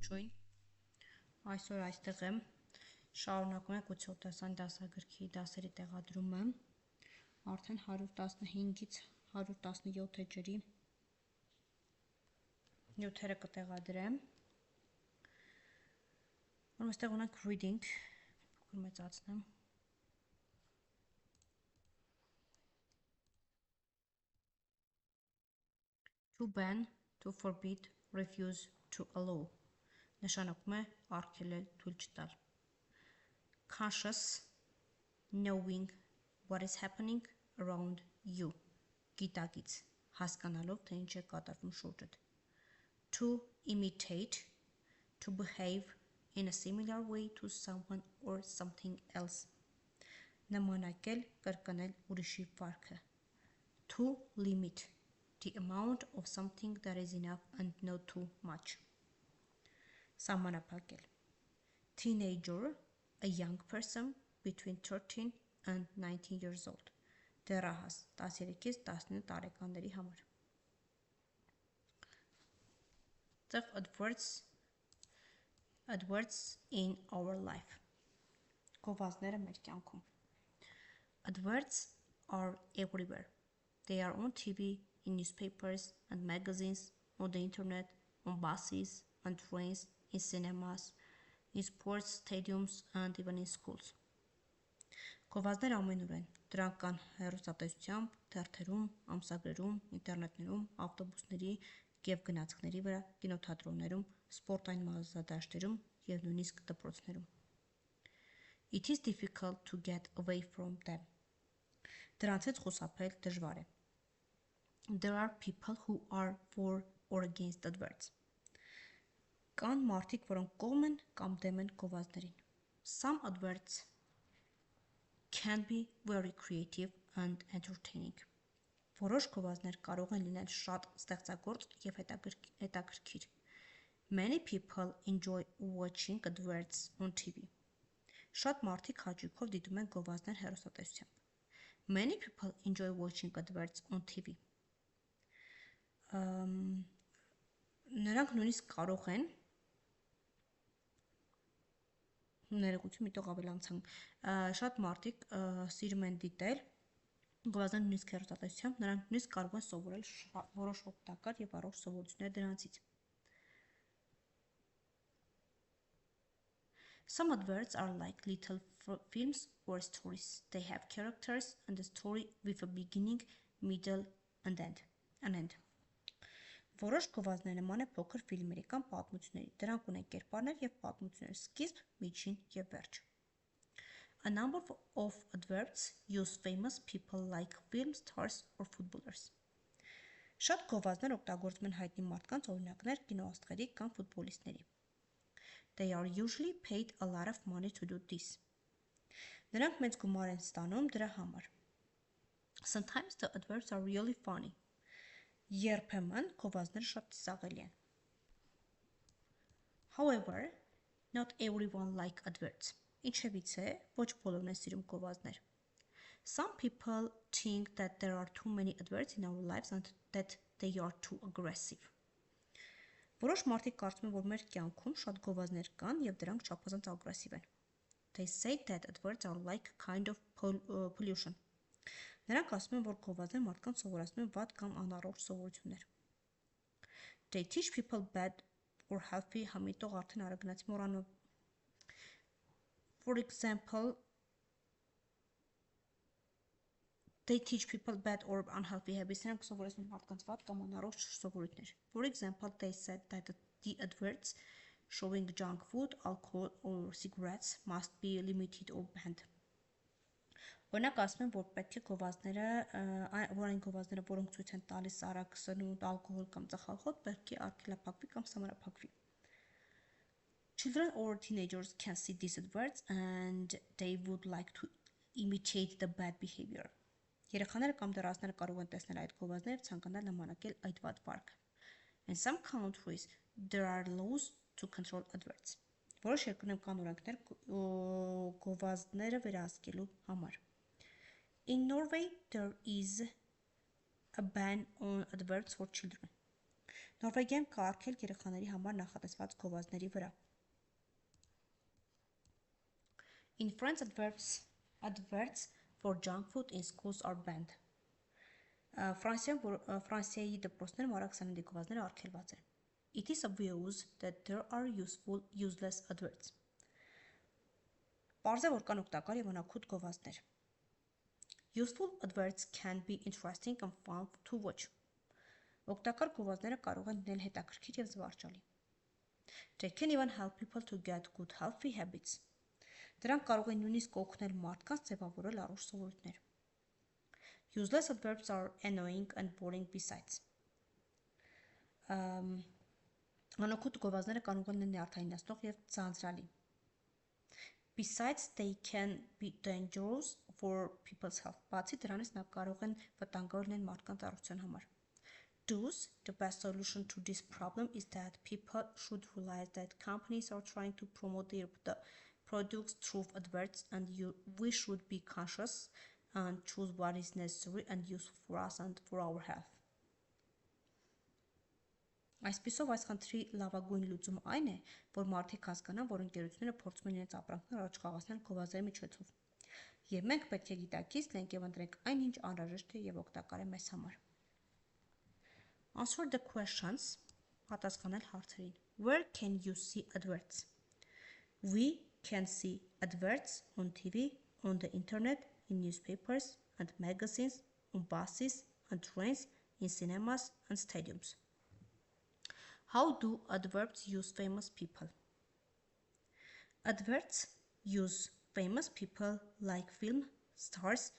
Ողջույն, այսօր այստեղ եմ, շարունակում ենք 8-րդ դասագրքի դասերի տեղադրումը, արդեն 115-ից 117 էջերի նյութերը կտեղադրեմ, որ այստեղ ունենք reading, փոքր մեծացնեմ, to ban, to forbid, refuse, to allow, նշանակում է արգելել, թույլ չտալ, conscious, knowing what is happening around you, գիտակից, հասկանալով, թե ինչ է կատարվում շուրջդ, to imitate, to behave in a similar way to someone or something else, նմանակել, կրկնել ուրիշի վարքը, to limit, the amount of something that is enough and not too much, սահմանափակել, teenager, a young person between 13 and 19 years old, դեռահաս, 13-ից 19 տարեկանների համար, adverts in our life, գովազդները մեր կյանքում, adverts are everywhere, they are on TV, in newspapers and magazines, on the internet, on buses and trains, in cinemas, in sports stadiums and even in schools. Գովազդները ամենուր են, դրանք կան հեռուստատեսությամբ, թերթերում, ամսագրերում, ինտերնետներում, ավտոբուսների և գնացքների վրա, կինոթատրոններում, սպորտային մարզադաշտերում և նույնիսկ դպրոցներում. It is difficult to get away from them. Դրանցից խուսափել դժվար է. There are people who are for or against adverts. Կան մարդիկ, որոնք կողմ են կամ դեմ են գովազդներին. Some adverts can be very creative and entertaining. Որոշ գովազդներ կարող են լինել շատ ստեղծագործ և հետաքրքիր. Many people enjoy watching adverts on TV. Շատ մարդիկ հաճույքով դիտում են գովազդներ հեռուստատեսությամբ. Many people enjoy watching adverts on TV. Նրանք նույնիսկ կարող են ներողություն միտող ավելանցանք, շատ մարդիկ սիրում են դիտել գովազդներ նույնիսկ հեռուստատեսությամբ, նրանք նույնիսկ կարող են սովորել որոշ օգտակար և առողջ սովորություններ դրանցից. Some adverts are like little films or stories. They have characters and a story with a beginning, middle and end. Որոշ գովազդներ նման է փոքր ֆիլմերի կամ պատմությունների, դրանք ունեն կերպարներ և պատմություններ, սկիզբ, միջին և վերջ. A number of adverts use famous people like film stars or footballers. Շատ գովազդներ օգտագործում են հայտնի մարդկանց օրինակներ կինոաստղերի կամ ֆուտբոլիստների. They are usually paid a lot of money to do this. Նրանք մեծ գումար են ստանում դրա համար. Sometimes the adverts are really funny. Երբեմն գովազդները շատ ծիծաղելի են. However, not everyone like adverts. Ինչևից է, ոչ բոլորն են սիրում գովազդներ. Some people think that there are too many adverts in our lives and that they are too aggressive. Որոշ մարդիկ կարծում են, որ մեր կյանքում շատ գովազդներ կան և դրանք չափազանց ագրեսիվ են. They say that adverts are like a kind of pollution. Նրանք ասում են, որ գովազդները մարդկանց սովորեցնում են վատ կամ անառողջ սովորություններ. They teach people bad or healthy համիտող արդեն արագնացի մոռանում. For example, they teach people bad or unhealthy habits. Նրանք սովորեցնում են մարդկանց վատ կամ անառողջ սովորույթներ. For example, they said that the adverts showing junk food, alcohol or cigarettes must be limited or banned. Օրինակ ասում են, որ պետք է գովազդները, այն գովազդները, որոնք ցույց են տալիս արագ սնունդ, ալկոհոլ կամ ծխախոտ, պետք է արգելափակվի կամ սահմանափակվի. Children or teenagers can see these adverts and they would like to imitate the bad behavior. Երեխաները կամ դեռահասները կարող են տեսնել այդ գովազդները և ցանկանալ նմանակել այդ վատ վարքը. In some countries there are laws to control adverts. Որոշ երկրներում կան օրենքներ գովազդները վերահսկելու համար. In Norway there is a ban on adverts for children. Նորվեգիան կարգել երեխաների համար նախատեսված գովազդների վրա։ In France, adverts for junk food in schools are banned. Ֆրանսիայի դպրոցներում առաքսաննդի գովազդները արգելված են։ It is obvious that there are useless adverts. Պարզ է, որ կան օգտակար և անօգուտ գովազդներ։ Useful adverts can be interesting and fun to watch. Օգտակար գովազդները կարող են լինել հետաքրքիր և զվարճալի։ They can even help people to get good healthy habits. Դրանք կարող են նույնիսկ օգնել մարդկանց ձևավորել առողջ սովորույթներ։ Useless adverbs are annoying and boring besides. Անօգուտ գովազդները կարող են լինել նյարդայնացնող և ձանձրալի։ Besides, they can be dangerous for people's health. Բացի դրանից նա կարող են վտանգավոր լինել մարդկանց առողջության համար։ Thus, the best solution to this problem is that people should realize that companies are trying to promote the products through adverts, and we should be conscious and choose what is necessary and useful for us and for our health. Այսպիսով այս խնդրի լավագույն լուծումը այն է, որ մարդիկ հասկանան, որ ընկերությունները փորձում են իրենց ապրանքները առաջ խաղացնել գովազդների միջոցով։ Եվ մենք պետք է գիտակից լինենք և ընտրենք այն, ինչ անհրաժեշտ է և օգտակար է մեզ համար։ Answer the questions. Պատասխանել հարցերին։ Where can you see adverts? We can see adverts on TV, on the internet, in newspapers and magazines, on buses and trains, in cinemas and stadiums. How do adverts use famous people? Adverts use famous people like film stars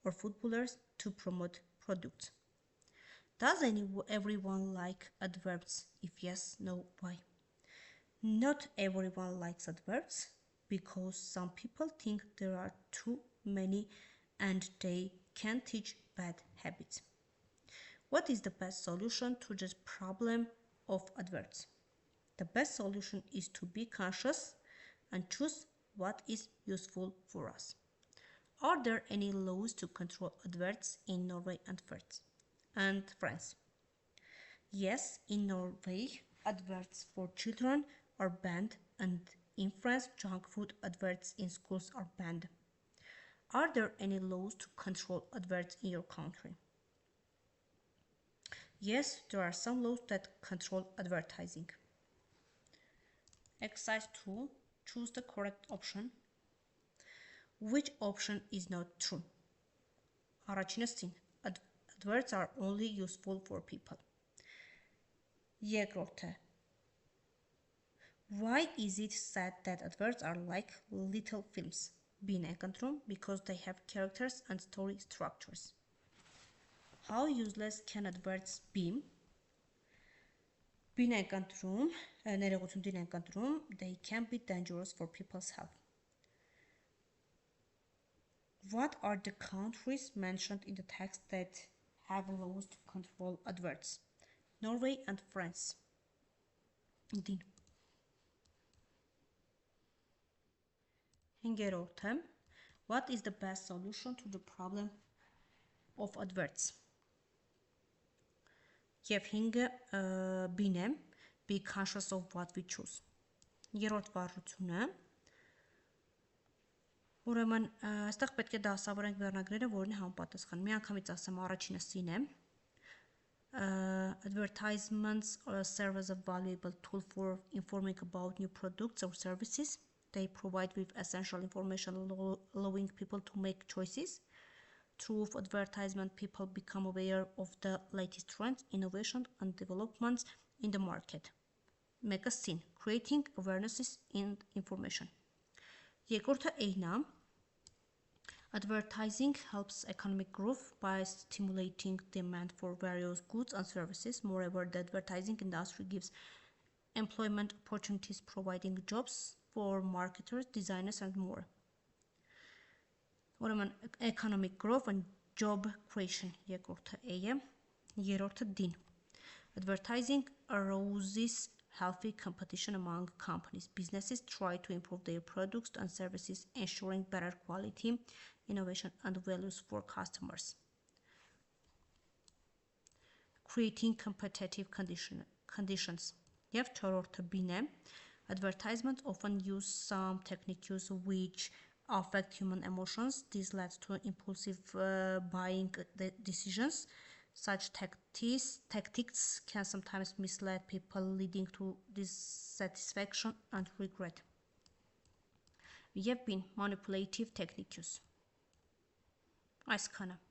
or footballers to promote products. Does everyone like adverts? If yes, no, why? Not everyone likes adverts because some people think there are too many and they can teach bad habits. What is the best solution to this problem of adverts? The best solution is to be conscious and choose what is useful for us. Are there any laws to control adverts in Norway and France? Yes, in Norway, adverts for children are banned, and in France, junk food adverts in schools are banned. Are there any laws to control adverts in your country? Yes, there are some laws that control advertising. Exercise 2. Choose the correct option. Which option is not true? Առաջինը C. Adverts are only useful for people. Երկրորդը. Why is it said that adverts are like little films? B-ն ենք ընտրում because they have characters and story structures. How useless can adverts be? B-ն ենք ընտրում, ներողություն D-ն ենք ընտրում, they can be dangerous for people's health. What are the countries mentioned in the text that have laws to control adverts? Norway and France. D. Հինգերորդը. What is the best solution to the problem of adverts? Եվ 5-ը B-ն է, be conscious of what we choose. Երրորդ վարժությունը. Ուրեմն, այստեղ պետք է դասավորենք վերնագրերը, որն է համապատասխան։ Մի անգամից ասեմ առաջինը C-ն է. Advertisements serve as a valuable tool for informing about new products or services. They provide with essential information allowing people to make choices. Through advertisement, people become aware of the latest trends, innovation and developments in the market. Մեկը C-ն, creating awarenesses and information. Երկրորդը A-ն է. Advertising helps economic growth by stimulating demand for various goods and services. Moreover, the advertising industry gives employment opportunities, providing jobs for marketers, designers, and more. Ուրեմն, economic growth and job creation. Երկրորդը A-ը, երրորդը D-ն. Advertising arouses healthy competition among companies. Businesses try to improve their products and services, ensuring better quality, innovation, and values for customers. Creating competitive conditions։ Եվ չորրորդը B-ն է. Advertisements often use some techniques which affect human emotions. This leads to impulsive buying decisions. Such tactics can sometimes mislead people, leading to dissatisfaction and regret. Եվ B-ն manipulative techniques։ Այսքանը։